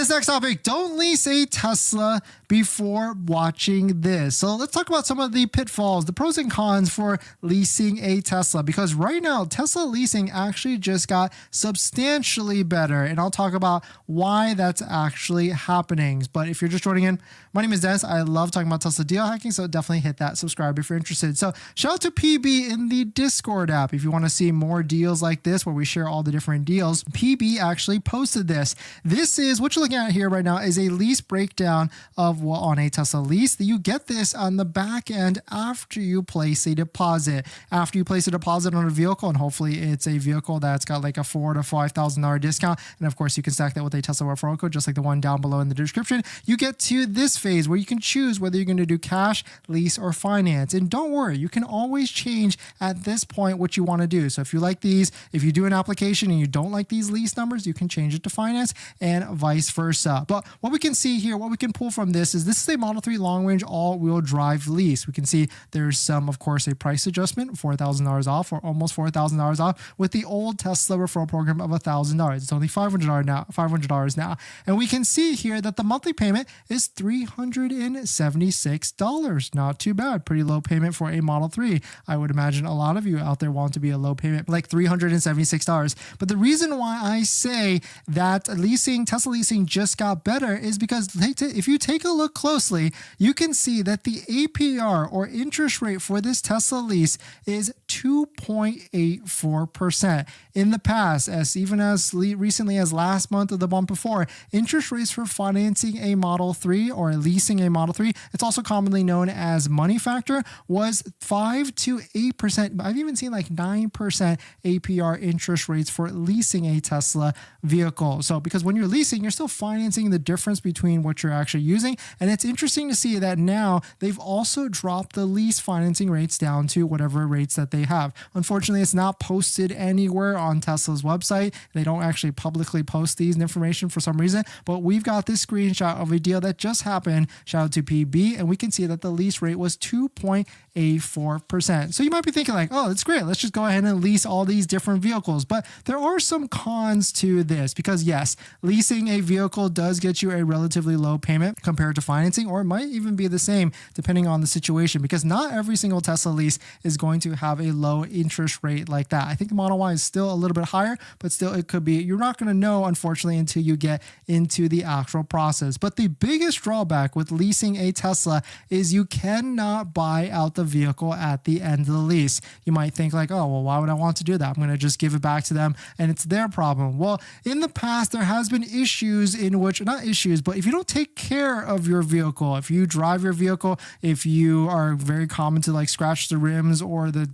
this next topic, don't lease a Tesla before watching this. So let's talk about some of the pitfalls, the pros and cons for leasing a Tesla, because right now Tesla leasing actually just got substantially better, and I'll talk about why that's actually happening. But if you're just joining in, my name is Dennis. I love talking about Tesla deal hacking, so definitely hit that subscribe if you're interested. So shout out to PB in the Discord app if you want to see more deals like this where we share all the different deals. PB actually posted this. This is what you're looking at here right now is a lease breakdown of what on a Tesla lease. You get this on the back end after you place a deposit. After you place a deposit on a vehicle, and hopefully it's a vehicle that's got like a $4,000 to $5,000 discount, and of course you can stack that with a Tesla referral code just like the one down below in the description. You get to this phase where you can choose whether you're going to do cash, lease, or finance. And don't worry, you can always change at this point what you want to do. So if you like these, if you do an application and you don't like these lease numbers, you can change it to finance and vice versa. But what we can see here, what we can pull from this is a Model 3 long-range all-wheel drive lease. We can see there's some, of course, a price adjustment, $4,000 off or almost $4,000 off with the old Tesla referral program of $1,000. It's only $500 now. And we can see here that the monthly payment is $376. Not too bad. Pretty low payment for a Model 3. I would imagine a lot of you out there want to be a low payment, like $376. But the reason why I say that Tesla leasing just got better is because if you take a look closely, you can see that the APR or interest rate for this Tesla lease is 2.84%. In the past, even as recently as last month or the month before, interest rates for financing a Model 3 or leasing a Model 3, it's also commonly known as money factor, was 5 to 8%. I've even seen like 9% APR interest rates for leasing a Tesla vehicle. So because when you're leasing, you're still financing the difference between what you're actually using. And it's interesting to see that now they've also dropped the lease financing rates down to whatever rates that they have. Unfortunately, it's not posted anywhere on Tesla's website. They don't actually publicly post these information for some reason, but we've got this screenshot of a deal that just happened. Shout out to PB, and we can see that the lease rate was 2.84%. So you might be thinking like, oh, that's great. Let's just go ahead and lease all these different vehicles. But there are some cons to this because yes, leasing a vehicle does get you a relatively low payment compared to financing, or it might even be the same depending on the situation, because not every single Tesla lease is going to have a low interest rate like that. I think the Model Y is still a little bit higher, but still it could be. You're not going to know, unfortunately, until you get into the actual process. But the biggest drawback with leasing a Tesla is you cannot buy out the vehicle at the end of the lease. You might think like, oh, well, why would I want to do that? I'm going to just give it back to them and it's their problem. Well, in the past, there has been issues in which, not issues, but if you don't take care of your vehicle, if you drive your vehicle, if you are very common to like scratch the rims or the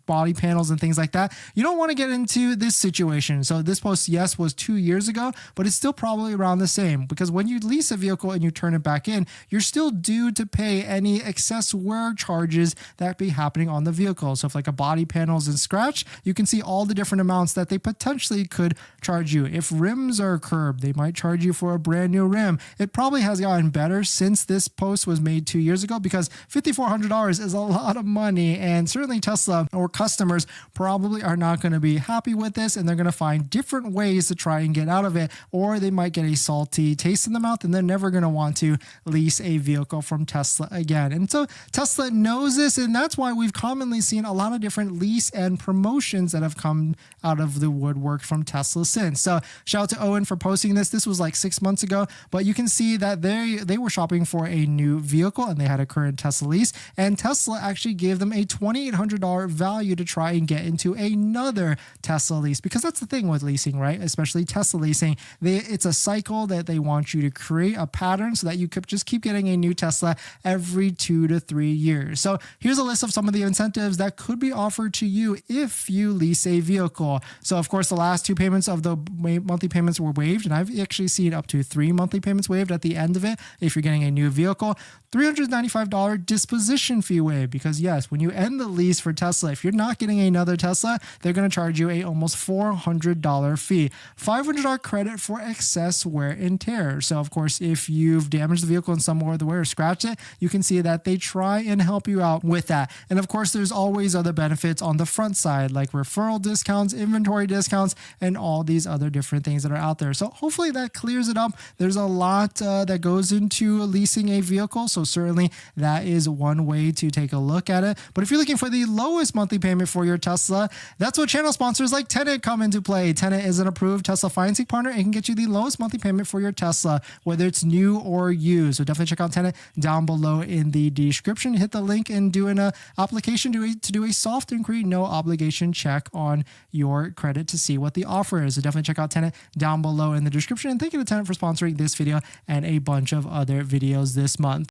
body panels and things like that, you don't want to get into this situation. So this post, yes, was 2 years ago, but it's still probably around the same, because when you lease a vehicle and you turn it back in, you're still due to pay any excess wear charges that be happening on the vehicle. So if like a body panels and scratch, you can see all the different amounts that they potentially could charge you. If rims are curbed, they might charge you for a brand new rim. It probably has gotten better since this post was made 2 years ago, because $5,400 is a lot of money, and certainly Tesla or customers probably are not going to be happy with this, and they're going to find different ways to try and get out of it, or they might get a salty taste in the mouth and they're never going to want to lease a vehicle from Tesla again. And so Tesla knows this, and that's why we've commonly seen a lot of different lease and promotions that have come out of the woodwork from Tesla since. So shout out to Owen for posting this. This was like 6 months ago, but you can see that they were shopping for a new vehicle and they had a current Tesla lease, and Tesla actually gave them a $2,800 value to try and get into another Tesla lease, because that's the thing with leasing, right? Especially Tesla leasing, it's a cycle that they want you to create a pattern so that you could just keep getting a new Tesla every 2 to 3 years. So here's a list of some of the incentives that could be offered to you if you lease a vehicle. So of course, the last 2 payments of the monthly payments were waived, and I've actually seen up to 3 monthly payments waived at the end of it if you're getting a new vehicle. $395 disposition fee waived, because yes, when you end the lease for Tesla, Tesla. If you're not getting another Tesla, they're going to charge you a almost $400 fee. $500 credit for excess wear and tear. So of course, if you've damaged the vehicle in some other way or scratched it, you can see that they try and help you out with that. And of course, there's always other benefits on the front side, like referral discounts, inventory discounts, and all these other different things that are out there. So hopefully that clears it up. There's a lot that goes into leasing a vehicle. So certainly that is one way to take a look at it. But if you're looking for the lowest monthly payment for your Tesla, that's what channel sponsors like Tenet come into play. Tenet is an approved Tesla financing partner and can get you the lowest monthly payment for your Tesla, whether it's new or used. So definitely check out Tenet down below in the description. Hit the link and do an application to do a soft inquiry, no obligation check on your credit to see what the offer is. So definitely check out Tenet down below in the description. And thank you to Tenet for sponsoring this video and a bunch of other videos this month.